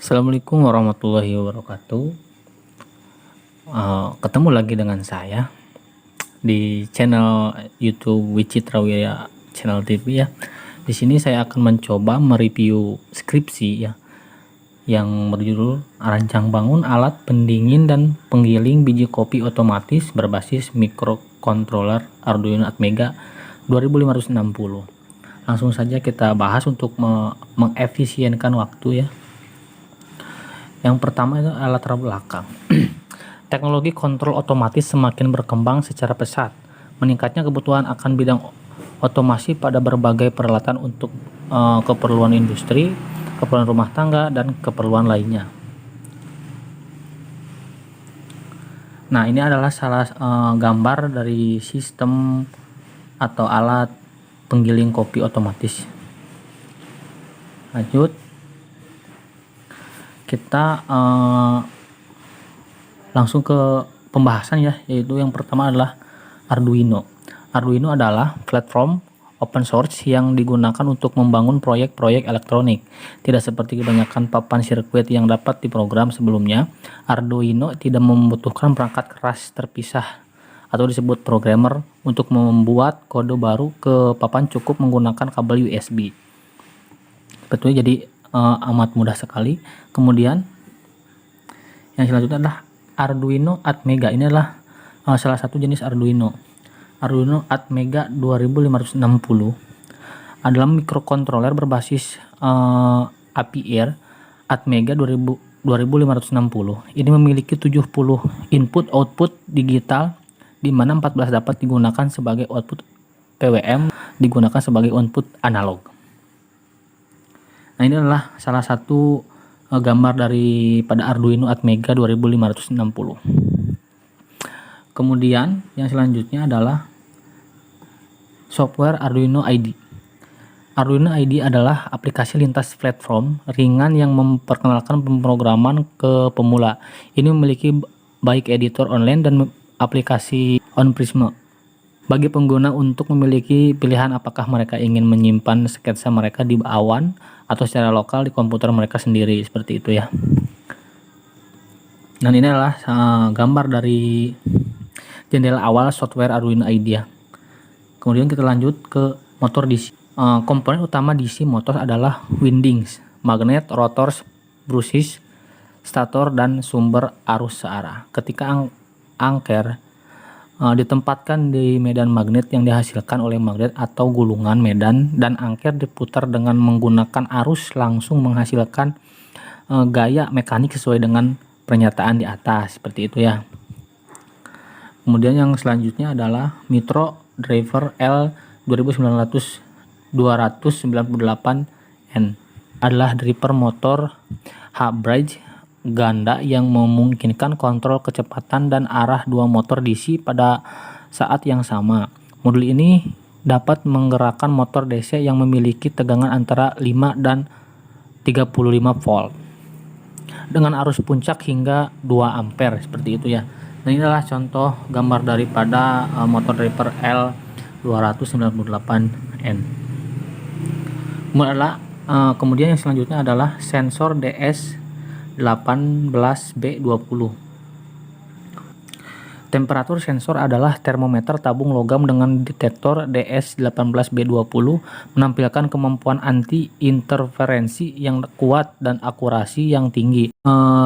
Assalamualaikum warahmatullahi wabarakatuh. Ketemu lagi dengan saya di channel YouTube Wicitrawira Channel TV ya. Di sini saya akan mencoba mereview skripsi ya, yang berjudul Rancang Bangun Alat Pendingin dan Penggiling Biji Kopi Otomatis Berbasis Microcontroller Arduino Atmega 2560. Langsung saja kita bahas untuk mengefisienkan waktu ya. Yang pertama itu latar belakang. Teknologi kontrol otomatis semakin berkembang secara pesat. Meningkatnya kebutuhan akan bidang otomasi pada berbagai peralatan untuk keperluan industri, keperluan rumah tangga, dan keperluan lainnya. Nah, ini adalah salah gambar dari sistem atau alat penggiling kopi otomatis. Lanjut, kita langsung ke pembahasan ya, yaitu yang pertama adalah Arduino. Arduino adalah platform open source yang digunakan untuk membangun proyek-proyek elektronik. Tidak seperti kebanyakan papan sirkuit yang dapat diprogram sebelumnya, Arduino tidak membutuhkan perangkat keras terpisah atau disebut programmer untuk membuat kode baru ke papan, cukup menggunakan kabel USB. Betulnya jadi amat mudah sekali. Kemudian yang selanjutnya adalah Arduino Atmega. Ini adalah salah satu jenis Arduino. Arduino Atmega 2560 adalah mikrokontroler berbasis API Atmega 2560. Ini memiliki 70 input output digital, di mana 14 dapat digunakan sebagai output PWM, digunakan sebagai output analog. Nah, ini adalah salah satu gambar daripada Arduino Atmega 2560. Kemudian yang selanjutnya adalah software Arduino IDE. Arduino IDE adalah aplikasi lintas platform ringan yang memperkenalkan pemrograman ke pemula. Ini memiliki baik editor online dan aplikasi on-premise bagi pengguna untuk memiliki pilihan apakah mereka ingin menyimpan sketsa mereka di awan atau secara lokal di komputer mereka sendiri, seperti itu ya. Dan ini adalah gambar dari jendela awal software Arduino IDE. Kemudian kita lanjut ke motor DC. Komponen utama DC motor adalah windings, magnet, rotors, bushings, stator, dan sumber arus searah. Ketika angker ditempatkan di medan magnet yang dihasilkan oleh magnet atau gulungan medan, dan angker diputar dengan menggunakan arus langsung menghasilkan gaya mekanik sesuai dengan pernyataan di atas, seperti itu ya. Kemudian yang selanjutnya adalah Micro Driver L298N adalah driver motor hybrid ganda yang memungkinkan kontrol kecepatan dan arah dua motor DC pada saat yang sama. Modul ini dapat menggerakkan motor DC yang memiliki tegangan antara 5 dan 35 volt dengan arus puncak hingga 2 ampere, seperti itu ya. Nah, ini adalah contoh gambar daripada motor driver L298N. Kemudian yang selanjutnya adalah sensor DS18B20. Temperatur sensor adalah termometer tabung logam dengan detektor DS18B20, menampilkan kemampuan anti-interferensi yang kuat dan akurasi yang tinggi.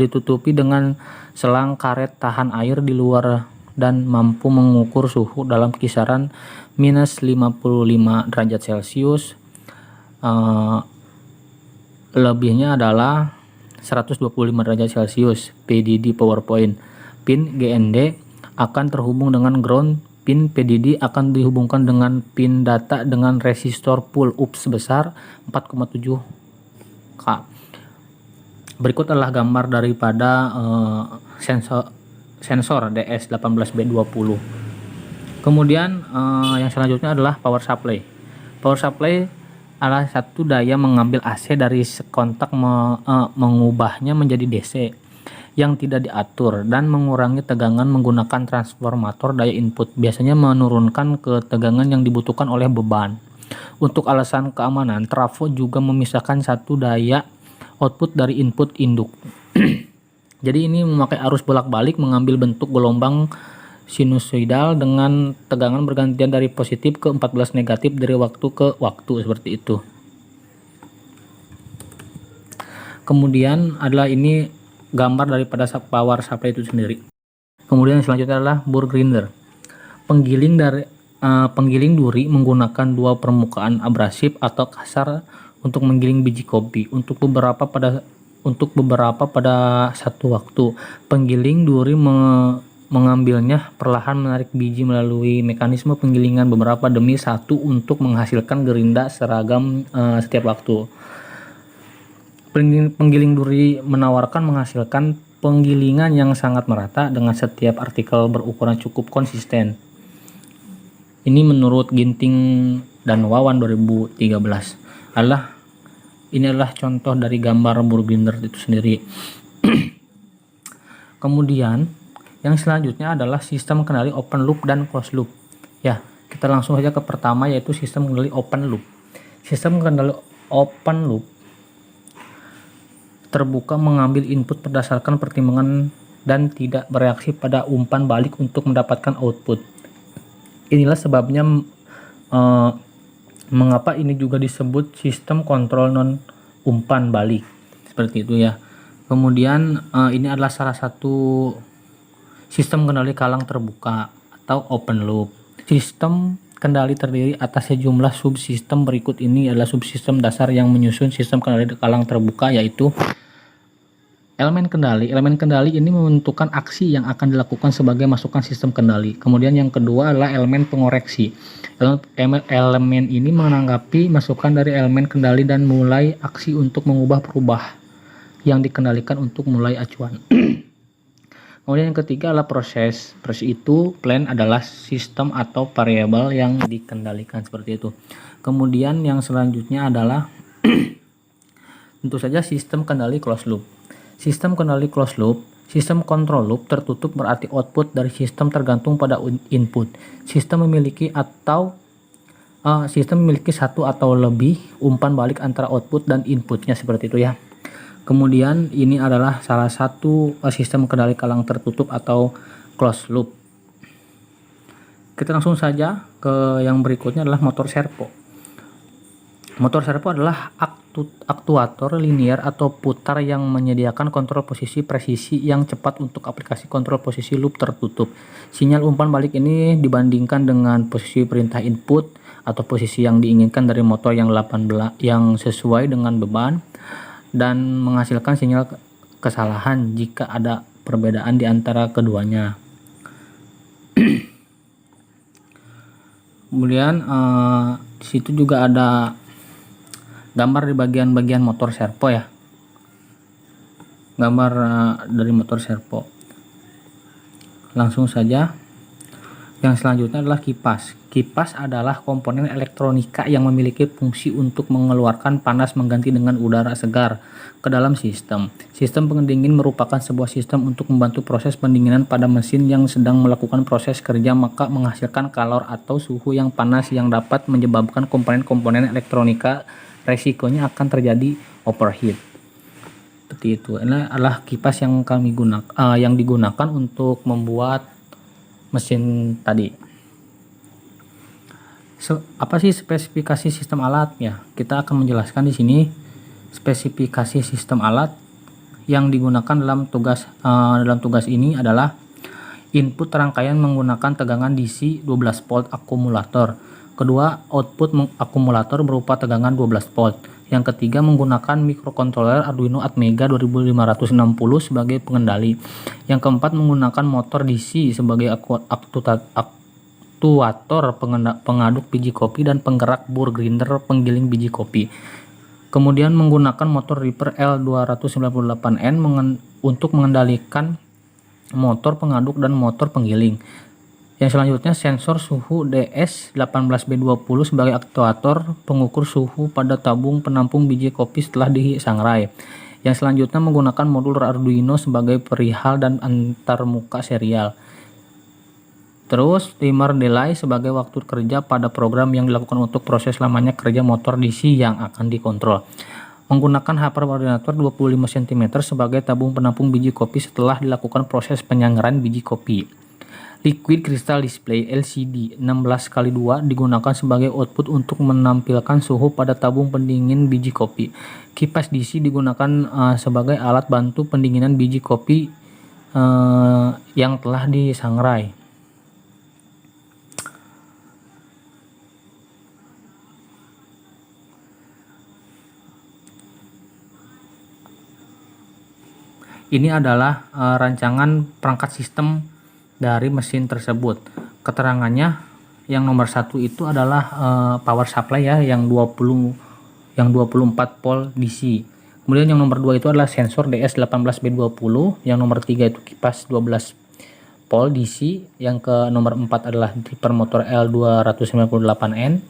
Ditutupi dengan selang karet tahan air di luar dan mampu mengukur suhu dalam kisaran minus 55 derajat Celcius. Lebihnya adalah 125 derajat Celcius. PDD PowerPoint. Pin GND akan terhubung dengan ground. Pin PDD akan dihubungkan dengan pin data dengan resistor pull up sebesar 4,7 K. Berikut adalah gambar daripada sensor DS18B20. Kemudian yang selanjutnya adalah power supply. Power supply adalah satu daya mengambil AC dari kontak, mengubahnya menjadi DC yang tidak diatur, dan mengurangi tegangan menggunakan transformator daya input, biasanya menurunkan ketegangan yang dibutuhkan oleh beban. Untuk alasan keamanan, trafo juga memisahkan satu daya output dari input induk. Jadi ini memakai arus bolak-balik mengambil bentuk gelombang sinusoidal dengan tegangan bergantian dari positif ke 14 negatif dari waktu ke waktu, seperti itu. Kemudian adalah ini gambar daripada power supply itu sendiri. Kemudian selanjutnya adalah bore grinder. Penggiling duri menggunakan dua permukaan abrasif atau kasar untuk menggiling biji kopi. Untuk beberapa pada satu waktu, penggiling duri mengambilnya perlahan menarik biji melalui mekanisme penggilingan beberapa demi satu untuk menghasilkan gerinda seragam setiap waktu. Penggiling duri menghasilkan penggilingan yang sangat merata dengan setiap artikel berukuran cukup konsisten. Ini menurut Ginting dan Wawan 2013. Ini adalah contoh dari gambar bore grinder itu sendiri. Kemudian yang selanjutnya adalah sistem kendali open loop dan closed loop. Ya, kita langsung saja ke pertama, yaitu sistem kendali open loop. Sistem kendali open loop terbuka mengambil input berdasarkan pertimbangan dan tidak bereaksi pada umpan balik untuk mendapatkan output. Inilah sebabnya mengapa ini juga disebut sistem kontrol non umpan balik, seperti itu ya. Kemudian ini adalah salah satu sistem kendali kalang terbuka atau open loop. Sistem kendali terdiri atas sejumlah subsistem. Berikut ini adalah subsistem dasar yang menyusun sistem kendali kalang terbuka, yaitu elemen kendali. Elemen kendali ini menentukan aksi yang akan dilakukan sebagai masukan sistem kendali. Kemudian yang kedua adalah elemen pengoreksi. Elemen ini menanggapi masukan dari elemen kendali dan mulai aksi untuk mengubah perubah yang dikendalikan untuk mulai acuan. Kemudian yang ketiga adalah proses. Proses itu plan adalah sistem atau variabel yang dikendalikan, seperti itu. Kemudian yang selanjutnya adalah tentu saja sistem kendali closed loop. Sistem kendali closed loop, sistem control loop tertutup berarti output dari sistem tergantung pada input. Sistem memiliki satu atau lebih umpan balik antara output dan inputnya, seperti itu ya. Kemudian ini adalah salah satu sistem kendali kalang tertutup atau closed loop. Kita langsung saja ke yang berikutnya adalah motor servo. Motor servo adalah aktuator linear atau putar yang menyediakan kontrol posisi presisi yang cepat untuk aplikasi kontrol posisi loop tertutup. Sinyal umpan balik ini dibandingkan dengan posisi perintah input atau posisi yang diinginkan dari motor yang sesuai dengan beban dan menghasilkan sinyal kesalahan jika ada perbedaan di antara keduanya. Kemudian di situ juga ada gambar di bagian-bagian motor servo ya. Gambar dari motor servo. Langsung saja. Yang selanjutnya adalah kipas. Kipas adalah komponen elektronika yang memiliki fungsi untuk mengeluarkan panas mengganti dengan udara segar ke dalam sistem. Sistem pendingin merupakan sebuah sistem untuk membantu proses pendinginan pada mesin yang sedang melakukan proses kerja, maka menghasilkan kalor atau suhu yang panas yang dapat menyebabkan komponen-komponen elektronika resikonya akan terjadi overheat. Seperti itu. Ini adalah kipas yang yang digunakan untuk membuat mesin tadi. Apa sih spesifikasi sistem alat ya? Kita akan menjelaskan di sini spesifikasi sistem alat yang digunakan dalam tugas ini adalah input rangkaian menggunakan tegangan DC 12 volt akumulator. Kedua, output akumulator berupa tegangan 12 volt. Yang ketiga, menggunakan microcontroller Arduino Atmega 2560 sebagai pengendali. Yang keempat, menggunakan motor DC sebagai aktuator pengaduk biji kopi dan penggerak bore grinder penggiling biji kopi. Kemudian menggunakan motor Reaper L298N untuk mengendalikan motor pengaduk dan motor penggiling. Yang selanjutnya sensor suhu DS18B20 sebagai aktuator pengukur suhu pada tabung penampung biji kopi setelah disangrai. Yang selanjutnya menggunakan modul Arduino sebagai perihal dan antarmuka serial. Terus timer delay sebagai waktu kerja pada program yang dilakukan untuk proses lamanya kerja motor DC yang akan dikontrol. Menggunakan hypercoordinator 25 cm sebagai tabung penampung biji kopi setelah dilakukan proses penyangrai biji kopi. Liquid Crystal Display LCD 16x2 digunakan sebagai output untuk menampilkan suhu pada tabung pendingin biji kopi. Kipas DC digunakan sebagai alat bantu pendinginan biji kopi yang telah disangrai. Ini adalah rancangan perangkat sistem dari mesin tersebut. Keterangannya yang nomor 1 itu adalah power supply ya, yang 24 volt DC. Kemudian yang nomor 2 itu adalah sensor DS18B20, yang nomor 3 itu kipas 12 volt DC, yang ke nomor 4 adalah dripper motor L298N.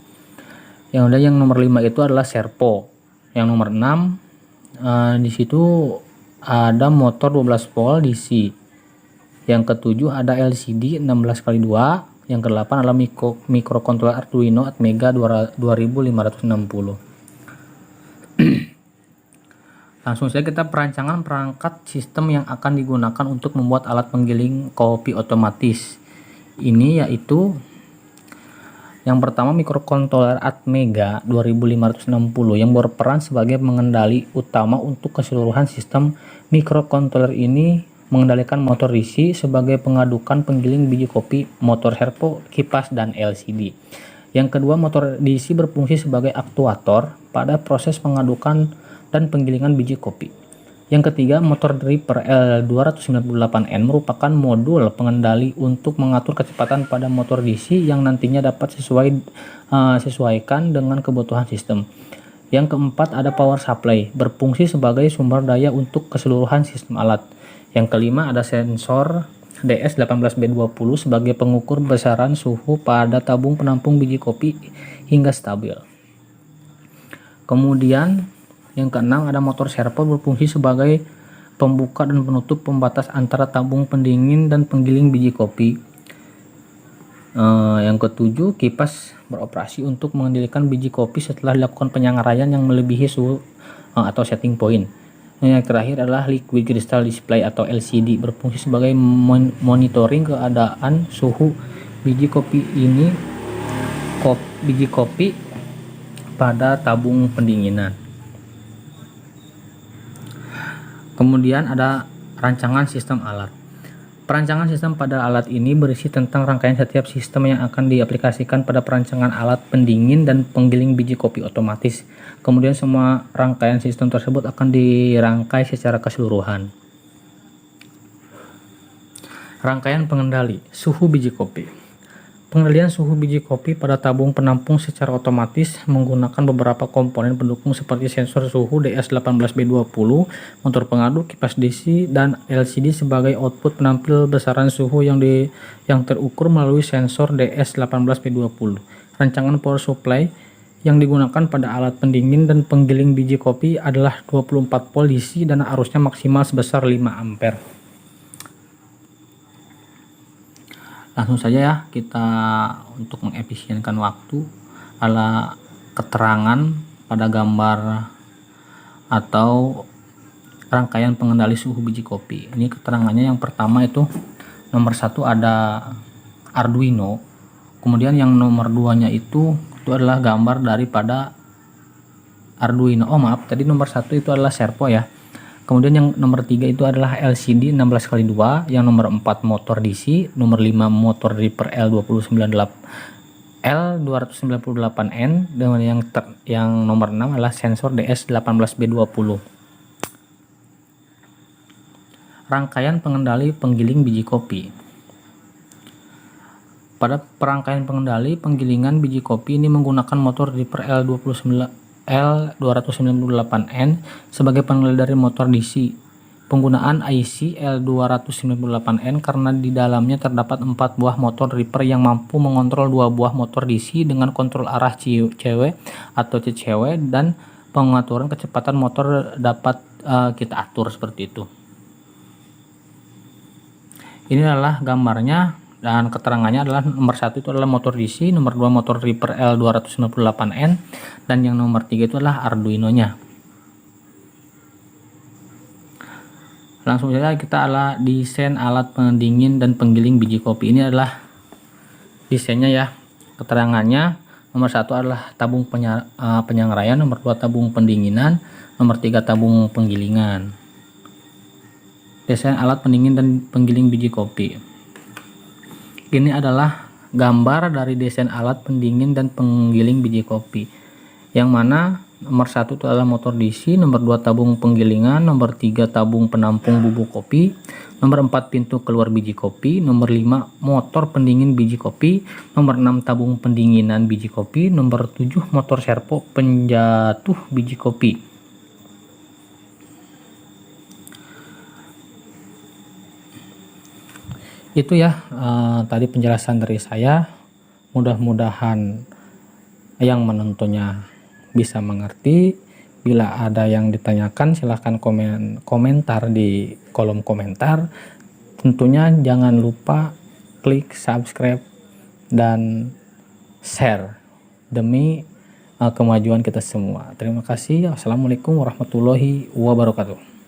Yang nomor 5 itu adalah servo. Yang nomor 6 di situ ada motor 12 volt DC. Yang ketujuh ada LCD 16x2, yang ke-8 adalah microcontroller Arduino Atmega 2560. Langsung saja kita perancangan perangkat sistem yang akan digunakan untuk membuat alat penggiling kopi otomatis. Ini yaitu yang pertama microcontroller Atmega 2560 yang berperan sebagai pengendali utama untuk keseluruhan sistem. Microcontroller ini mengendalikan motor DC sebagai pengadukan penggiling biji kopi, motor servo, kipas, dan LCD. Yang kedua, motor DC berfungsi sebagai aktuator pada proses pengadukan dan penggilingan biji kopi. Yang ketiga, motor dripper L298N merupakan modul pengendali untuk mengatur kecepatan pada motor DC yang nantinya dapat sesuaikan dengan kebutuhan sistem. Yang keempat, ada power supply, berfungsi sebagai sumber daya untuk keseluruhan sistem alat. Yang kelima, ada sensor DS18B20 sebagai pengukur besaran suhu pada tabung penampung biji kopi hingga stabil. Kemudian yang keenam, ada motor servo berfungsi sebagai pembuka dan penutup pembatas antara tabung pendingin dan penggiling biji kopi. Yang ketujuh, kipas beroperasi untuk mengendalikan biji kopi setelah dilakukan penyangrai yang melebihi suhu atau setting point. Yang terakhir adalah Liquid Crystal Display atau LCD, berfungsi sebagai monitoring keadaan suhu biji kopi pada tabung pendinginan. Kemudian ada rancangan sistem alat. Perancangan sistem pada alat ini berisi tentang rangkaian setiap sistem yang akan diaplikasikan pada perancangan alat pendingin dan penggiling biji kopi otomatis. Kemudian semua rangkaian sistem tersebut akan dirangkai secara keseluruhan. Rangkaian pengendali suhu biji kopi. Pengendalian suhu biji kopi pada tabung penampung secara otomatis menggunakan beberapa komponen pendukung seperti sensor suhu DS18B20, motor pengaduk, kipas DC, dan LCD sebagai output penampil besaran suhu yang terukur melalui sensor DS18B20. Rancangan power supply yang digunakan pada alat pendingin dan penggiling biji kopi adalah 24 volt DC dan arusnya maksimal sebesar 5 ampere. Langsung saja ya, kita untuk mengefisienkan waktu adalah keterangan pada gambar atau rangkaian pengendali suhu biji kopi. Ini keterangannya yang pertama itu nomor 1 ada Arduino, kemudian yang nomor 2 nya itu adalah gambar daripada Arduino. Tadi nomor 1 itu adalah servo ya. Kemudian yang nomor 3 itu adalah LCD 16x2, yang nomor 4 motor DC, nomor 5 motor dripper L298N, dan yang nomor 6 adalah sensor DS18B20. Rangkaian pengendali penggiling biji kopi. Pada perangkaian pengendali penggilingan biji kopi ini menggunakan motor dripper L298N sebagai pengendali dari motor DC. Penggunaan IC L298N karena di dalamnya terdapat 4 buah motor dripper yang mampu mengontrol 2 buah motor DC dengan kontrol arah CW atau CCW, dan pengaturan kecepatan motor dapat kita atur seperti itu. Ini adalah gambarnya dan keterangannya adalah nomor 1 itu adalah motor DC, nomor 2 motor dripper L298N, dan yang nomor 3 itu adalah Arduino nya. Langsung saja kita desain alat pendingin dan penggiling biji kopi. Ini adalah desainnya ya. Keterangannya, nomor 1 adalah tabung penyangrai, nomor 2 tabung pendinginan, nomor 3 tabung penggilingan. Desain alat pendingin dan penggiling biji kopi. Ini adalah gambar dari desain alat pendingin dan penggiling biji kopi, yang mana nomor 1 itu adalah motor DC, nomor 2 tabung penggilingan, nomor 3 tabung penampung bubuk kopi, nomor 4 pintu keluar biji kopi, nomor 5 motor pendingin biji kopi, nomor 6 tabung pendinginan biji kopi, nomor 7 motor servo penjatuh biji kopi. Itu ya tadi penjelasan dari saya. Mudah-mudahan yang menontonnya bisa mengerti. Bila ada yang ditanyakan silahkan komentar di kolom komentar. Tentunya jangan lupa klik subscribe dan share demi kemajuan kita semua. Terima kasih. Assalamualaikum warahmatullahi wabarakatuh.